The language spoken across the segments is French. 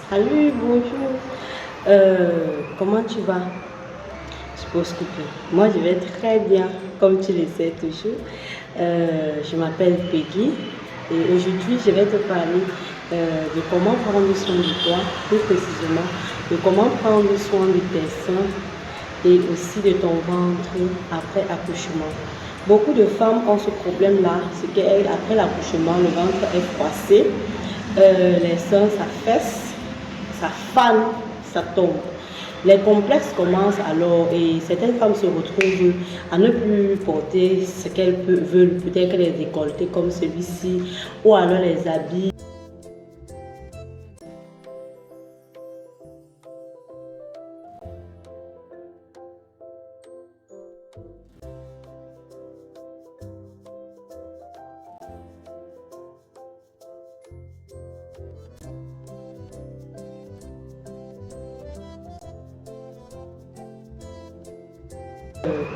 Salut, bonjour. Comment tu vas? Je pense que moi je vais très bien, comme tu le sais toujours. Je m'appelle Peggy et aujourd'hui je vais te parler de comment prendre soin de toi, plus précisément de comment prendre soin de tes seins et aussi de ton ventre après accouchement. Beaucoup de femmes ont ce problème-là, c'est qu'après l'accouchement, le ventre est froissé, les seins s'affaissent, ça fane, ça tombe. Les complexes commencent alors et certaines femmes se retrouvent à ne plus porter ce qu'elles veulent, peut-être les décolletés comme celui-ci, ou alors les habits.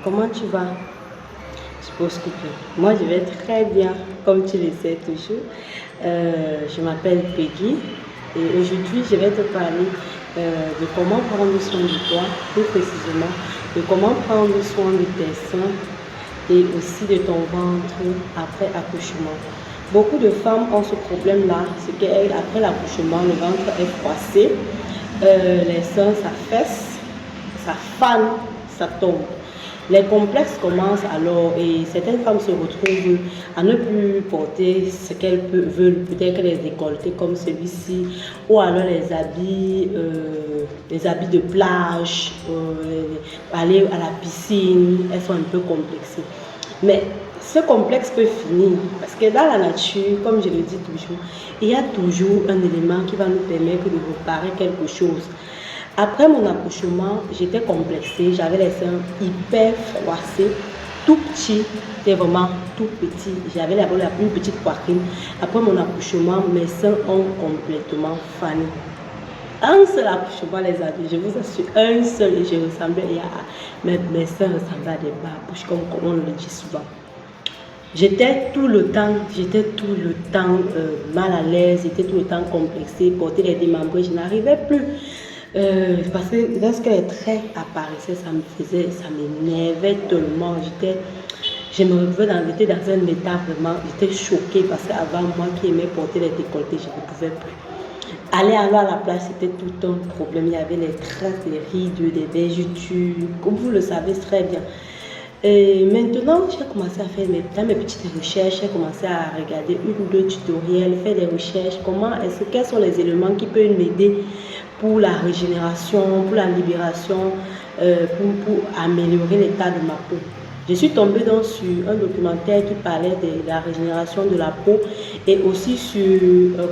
Comment tu vas? Je pense que moi je vais très bien, comme tu le sais toujours. Je m'appelle Peggy et aujourd'hui je vais te parler de comment prendre soin de toi, plus précisément de comment prendre soin de tes seins et aussi de ton ventre après accouchement. Beaucoup de femmes ont ce problème-là, c'est qu'après l'accouchement, le ventre est froissé, les seins s'affaissent, ça fane, ça tombe. Les complexes commencent alors et certaines femmes se retrouvent à ne plus porter ce qu'elles veulent, peut-être les décolletés comme celui-ci, ou alors les habits de plage, aller à la piscine, elles sont un peu complexées. Mais ce complexe peut finir parce que dans la nature, comme je le dis toujours, il y a toujours un élément qui va nous permettre de réparer quelque chose. Après mon accouchement, j'étais complexée, j'avais les seins hyper froissés, tout petits, c'était vraiment tout petit. J'avais une petite poitrine. Après mon accouchement, mes seins ont complètement fané. Un seul accouchement, les amis, je vous assure, un seul, et je ressemblais, mes seins ressemblaient à des babouches, comme on le dit souvent. J'étais tout le temps mal à l'aise, j'étais tout le temps complexée, porter les démembrés, je n'arrivais plus. Parce que lorsque les traits apparaissaient, ça m'énervait tellement. Je me retrouvais j'étais dans un état vraiment, j'étais choquée parce qu'avant, moi qui aimais porter les décolletés, je ne pouvais plus. Aller alors à la plage, c'était tout un problème. Il y avait les traces, des rides, des vergetures, comme vous le savez très bien. Et maintenant, j'ai commencé à faire mes petites recherches, j'ai commencé à regarder une ou deux tutoriels, faire des recherches, quels sont les éléments qui peuvent m'aider pour la régénération, pour la libération, pour améliorer l'état de ma peau. Je suis tombée donc sur un documentaire qui parlait de la régénération de la peau et aussi sur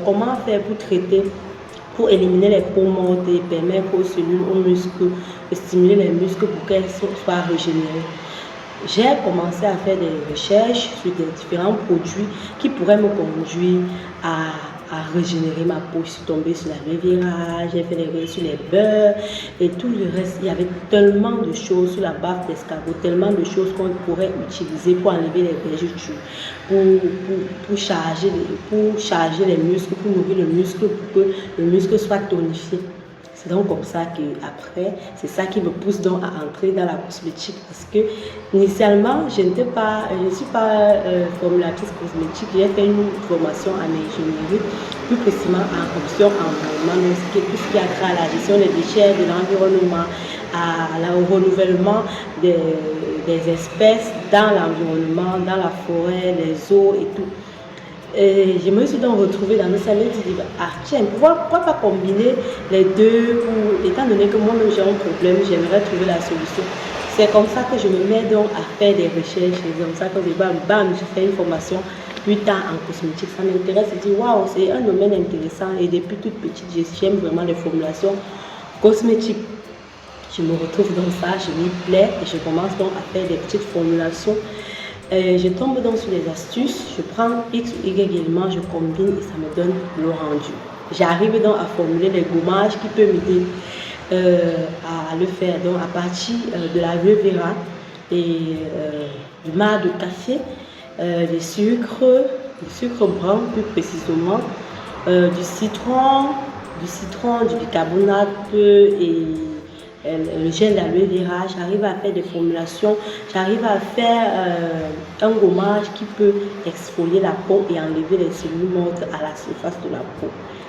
comment faire pour traiter, pour éliminer les peaux mortes et permettre aux cellules, aux muscles, de stimuler les muscles pour qu'elles soient régénérées. J'ai commencé à faire des recherches sur des différents produits qui pourraient me conduire à régénérer ma peau. Je suis tombée sur la Riviera, j'ai fait des recherches sur les beurres et tout le reste. Il y avait tellement de choses sur la baffe d'escargot, tellement de choses qu'on pourrait utiliser pour enlever les vergetures, pour charger les muscles, pour nourrir le muscle, pour que le muscle soit tonifié. C'est donc comme ça que après, c'est ça qui me pousse donc à entrer dans la cosmétique parce que initialement, je ne suis pas formulatrice cosmétique. J'ai fait une formation en ingénierie, plus précisément en option environnement, tout ce qui a trait à la gestion des déchets, de l'environnement, au renouvellement des espèces dans l'environnement, dans la forêt, les eaux et tout. Et je me suis donc retrouvée dans un salon et je me suis dit, pourquoi pas combiner les deux étant donné que moi-même j'ai un problème, j'aimerais trouver la solution. C'est comme ça que je me mets donc à faire des recherches, c'est comme ça que je fais une formation plus tard en cosmétique. Ça m'intéresse, je dis, waouh, c'est un domaine intéressant et depuis toute petite, j'aime vraiment les formulations cosmétiques. Je me retrouve dans ça, je m'y plais et je commence donc à faire des petites formulations. Je tombe donc sur les astuces, je prends X ou Y éléments, je combine et ça me donne le rendu. J'arrive donc à formuler les gommages qui peuvent m'aider à le faire donc à partir de la aloe vera et du marc de café, du sucre brun plus précisément, du citron, du citron, du bicarbonate et le gel d'aloe vera. J'arrive à faire des formulations, j'arrive à faire un gommage qui peut exfolier la peau et enlever les cellules mortes à la surface de la peau.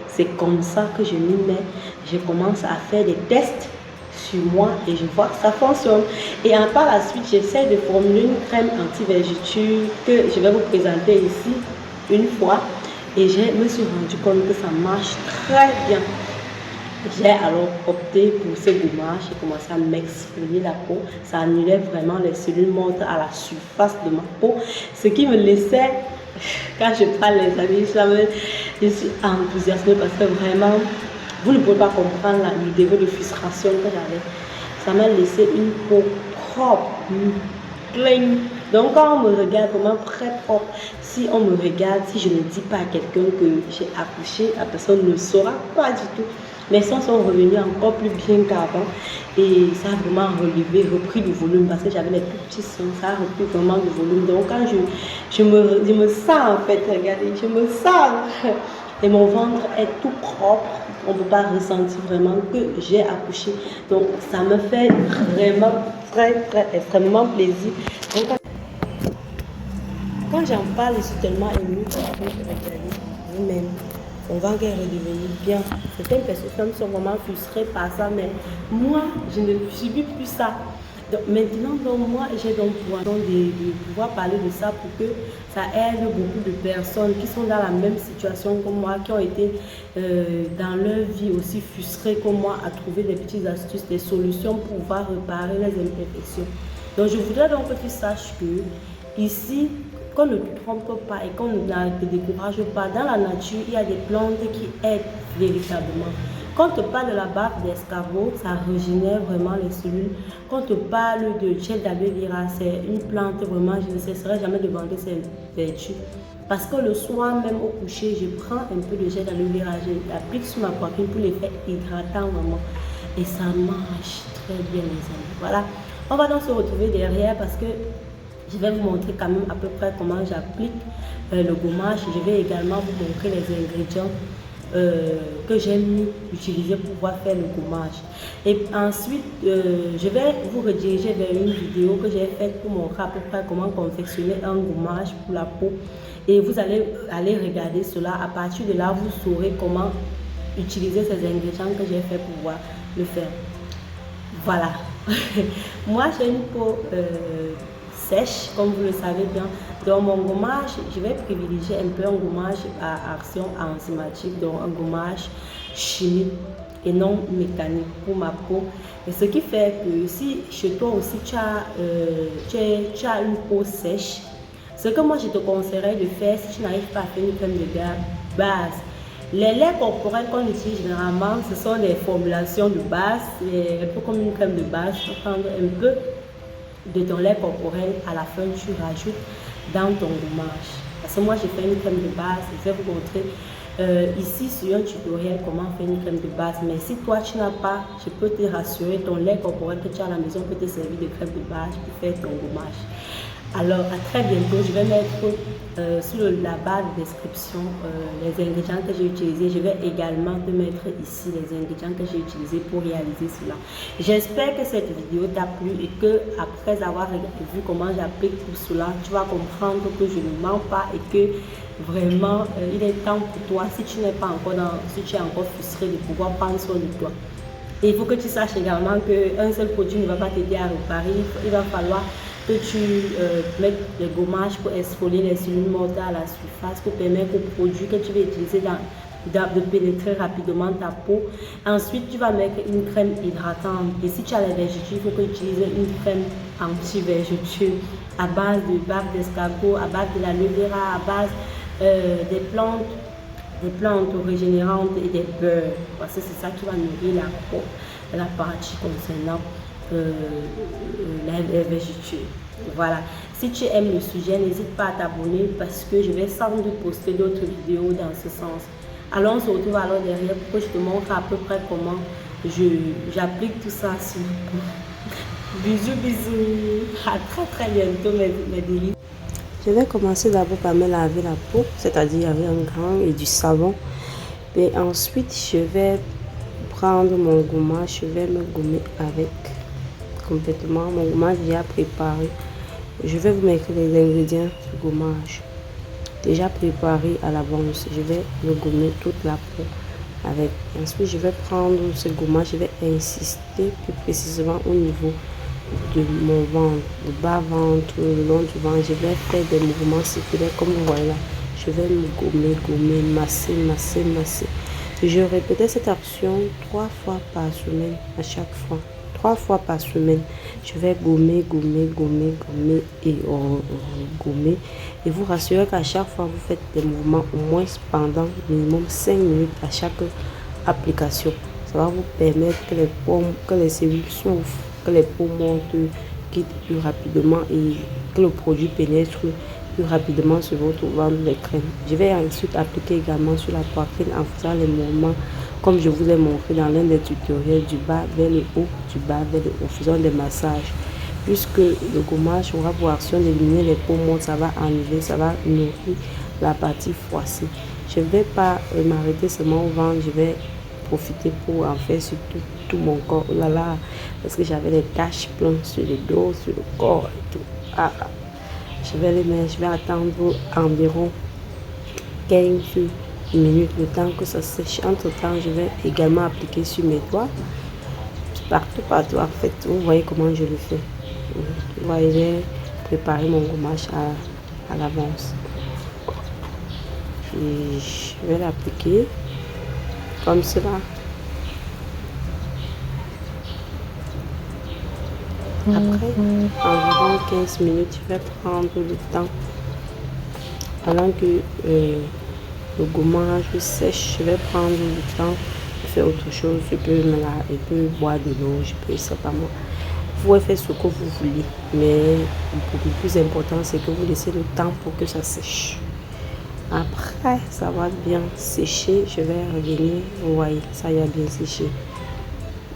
C'est comme ça que je m'y mets. Je commence à faire des tests sur moi et je vois que ça fonctionne. Et par la suite, j'essaie de formuler une crème anti-vergeture que je vais vous présenter ici une fois. Et je me suis rendu compte que ça marche très bien. J'ai alors opté pour ce gommage. J'ai commencé à m'exfolier la peau. Ça annulait vraiment les cellules mortes à la surface de ma peau. Ce qui me laissait, quand je parle les amis, je suis enthousiasmée parce que vraiment, vous ne pouvez pas comprendre le degré de frustration que j'avais. Ça m'a laissé une peau propre, clean. Donc quand on me regarde vraiment très propre, si on me regarde, si je ne dis pas à quelqu'un que j'ai accouché, la personne ne saura pas du tout. Mes seins sont revenus encore plus bien qu'avant et ça a vraiment repris du volume parce que j'avais les plus petits seins, ça a repris vraiment du volume. Donc quand je me sens en fait, regardez, je me sens et mon ventre est tout propre, on ne peut pas ressentir vraiment que j'ai accouché. Donc ça me fait vraiment extrêmement plaisir. Donc, quand j'en parle, je suis tellement émue parce que regardez, vous-même. On va redevenir bien. Certaines personnes sont vraiment frustrées par ça, mais moi, je ne subis plus ça. Donc, maintenant, moi, j'ai donc de pouvoir parler de ça pour que ça aide beaucoup de personnes qui sont dans la même situation que moi, qui ont été dans leur vie aussi frustrées que moi, à trouver des petites astuces, des solutions pour pouvoir réparer les imperfections. Donc, je voudrais donc que tu saches que ici, qu'on ne te trompe pas et qu'on ne te décourage pas. Dans la nature, il y a des plantes qui aident véritablement. Quand on te parle de la barbe d'escargot, ça régénère vraiment les cellules. Quand on te parle de gel d'aloe vera, c'est une plante vraiment, je ne cesserai jamais de vanter ses vertus. Parce que le soir même au coucher, je prends un peu de gel d'aloe vera, je l'applique sur ma poitrine pour l'effet hydratant vraiment. Et ça marche très bien les amis. Voilà, on va donc se retrouver derrière parce que je vais vous montrer quand même à peu près comment j'applique le gommage. Je vais également vous montrer les ingrédients que j'aime utiliser pour pouvoir faire le gommage. Et ensuite, je vais vous rediriger vers une vidéo que j'ai faite pour montrer à peu près comment confectionner un gommage pour la peau. Et vous allez aller regarder cela. À partir de là, vous saurez comment utiliser ces ingrédients que j'ai fait pour pouvoir le faire. Voilà. Moi, j'ai une peau sèche, comme vous le savez bien. Dans mon gommage, je vais privilégier un peu un gommage à action enzymatique, donc un gommage chimique et non mécanique pour ma peau. Et ce qui fait que si chez toi aussi tu as une peau sèche, ce que moi je te conseillerais de faire si tu n'arrives pas à faire une crème de base. Les laits corporels qu'on utilise généralement, ce sont des formulations de base, un peu comme une crème de base. Tu peux prendre un peu de ton lait corporel, à la fin tu rajoutes dans ton gommage. Parce que moi j'ai fait une crème de base, je vais vous montrer ici sur un tutoriel comment faire une crème de base. Mais si toi tu n'as pas, je peux te rassurer, ton lait corporel que tu as à la maison peut te servir de crème de base pour faire ton gommage. Alors à très bientôt, je vais mettre sur la barre de description les ingrédients que j'ai utilisés. Je vais également te mettre ici les ingrédients que j'ai utilisés pour réaliser cela. J'espère que cette vidéo t'a plu et que après avoir vu comment j'applique tout cela, tu vas comprendre que je ne mens pas et que vraiment il est temps pour toi, si tu n'es pas encore si tu es encore frustré, de pouvoir prendre soin de toi. Et il faut que tu saches également qu'un seul produit ne va pas t'aider à réparer. Il va falloir que tu mettes les gommages pour exfolier les cellules mortes à la surface, pour permettre au produit que tu vas utiliser de pénétrer rapidement ta peau. Ensuite, tu vas mettre une crème hydratante. Et si tu as les vergetures, il faut que tu utilises une crème anti-vergeture à base de barbe d'escargot, à base de l'aloe vera, à base des plantes régénérantes et des beurres. Parce que c'est ça qui va nourrir la peau, la partie concernant les vergetures. Voilà. Si tu aimes le sujet, n'hésite pas à t'abonner parce que je vais sans doute poster d'autres vidéos dans ce sens. Alors on se retrouve alors derrière pour que je te montre à peu près comment j'applique tout ça sur ma peau. Bisous, bisous. À très bientôt mes délices. Je vais commencer d'abord par me laver la peau, c'est-à-dire avec un gant et du savon. Et ensuite, je vais prendre mon gommage, je vais me gommer avec complètement mon gommage déjà préparé. Je vais vous mettre les ingrédients du gommage déjà préparé à l'avance. Je vais me gommer toute la peau avec. Ensuite, je vais prendre ce gommage, je vais insister plus précisément au niveau de mon ventre, le bas ventre, le long du ventre. Je vais faire des mouvements circulaires comme vous voyez là. Je vais me gommer, masser. Je répétais cette action 3 fois par semaine à chaque fois. 3 fois par semaine. Je vais gommer et gommer. Et vous rassurez qu'à chaque fois, vous faites des mouvements au moins pendant minimum 5 minutes à chaque application. Ça va vous permettre que les cellules s'ouvrent, que les peaux montent, quittent plus rapidement et que le produit pénètre plus rapidement sur votre ventre de crème. Je vais ensuite appliquer également sur la poitrine en faisant les mouvements comme je vous ai montré dans l'un des tutoriels, du bas vers le haut, du bas vers le haut, faisant des massages. Puisque le gommage aura pour action d'éliminer les peaux mortes, ça va enlever, ça va nourrir la partie froissée. Je ne vais pas m'arrêter seulement au ventre, je vais profiter pour en faire sur tout mon corps. Oh là là, parce que j'avais des taches pleines sur le dos, sur le corps et tout. Je vais les mettre, je vais attendre environ 15 minutes, le temps que ça sèche. Entre temps, je vais également appliquer sur mes doigts, partout en fait. Vous voyez comment je le fais. Vous voyez, j'ai préparé mon gommage à l'avance. Et je vais l'appliquer comme cela. Après environ 15 minutes, je vais prendre le temps pendant que le gommage sèche. Je vais prendre le temps de faire autre chose. Je peux boire de l'eau, je peux, c'est pas moi. Vous pouvez faire ce que vous voulez, mais le plus important, c'est que vous laissez le temps pour que ça sèche. Après, ça va bien sécher. Je vais revenir. Vous voyez, ça y a bien séché.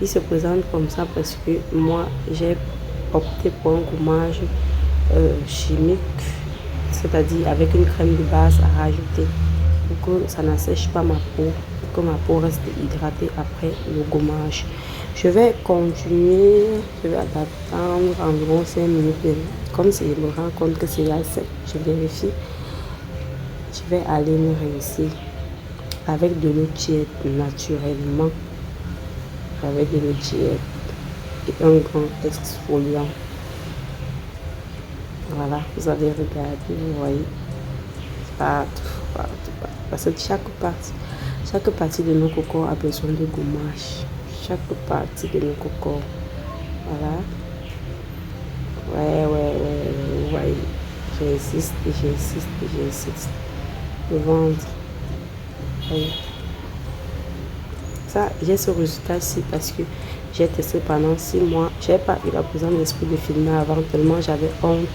Il se présente comme ça parce que moi, j'ai opté pour un gommage chimique, c'est-à-dire avec une crème de base à rajouter pour que ça n'assèche pas ma peau, pour que ma peau reste hydratée après le gommage. Je vais continuer, je vais attendre environ 5 minutes. Comme je me rends compte que c'est là sec, je vérifie. Je vais aller me rincer avec de l'eau tiède naturellement, avec de l'eau tiède et un grand exfoliant. Voilà, vous allez regarder, vous voyez, partout. Parce que chaque partie de nos cocos a besoin de gommage. Chaque partie de nos cocos. Voilà. Ouais, vous voyez. J'insiste. Le ventre. Oui. Ça, j'ai ce résultat-ci parce que j'ai testé pendant 6 mois. Je n'ai pas eu la présence d'esprit de filmer avant tellement j'avais honte.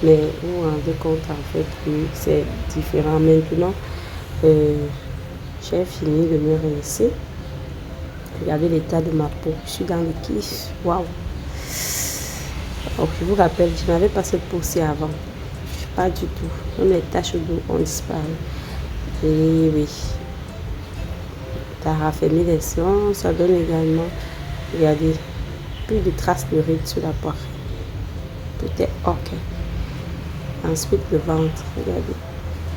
Mais vous vous rendez compte en fait que c'est différent. Maintenant, j'ai fini de me rincer. Regardez l'état de ma peau. Je suis dans le kiff. Waouh! Donc, je vous rappelle, je n'avais pas cette peau-ci avant. Pas du tout. Même les taches d'eau ont disparu. Et oui. Ça a raffermi les seins. Ça donne également, regardez, plus de traces de rides sur la poitrine. Peut-être ok. Ensuite, le ventre. Regardez.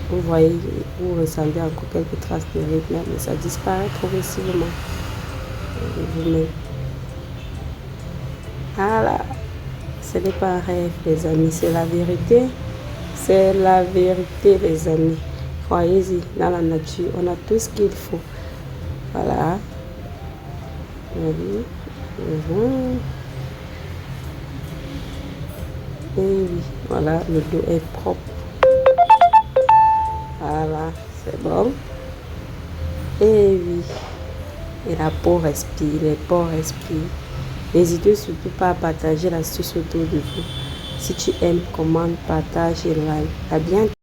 Vous voyez, vous ressentez encore quelques traces de rides là, mais ça disparaît progressivement. Vous-même. Voilà. Ce n'est pas un rêve, les amis, c'est la vérité. C'est la vérité, les amis. Croyez-y, dans la nature, on a tout ce qu'il faut. Voilà. Et oui, voilà, le dos est propre. Voilà, c'est bon. Et oui. Et la peau respire, les pores respirent. N'hésitez surtout pas à partager l'astuce autour de vous. Si tu aimes, commente, partage et like. À bientôt.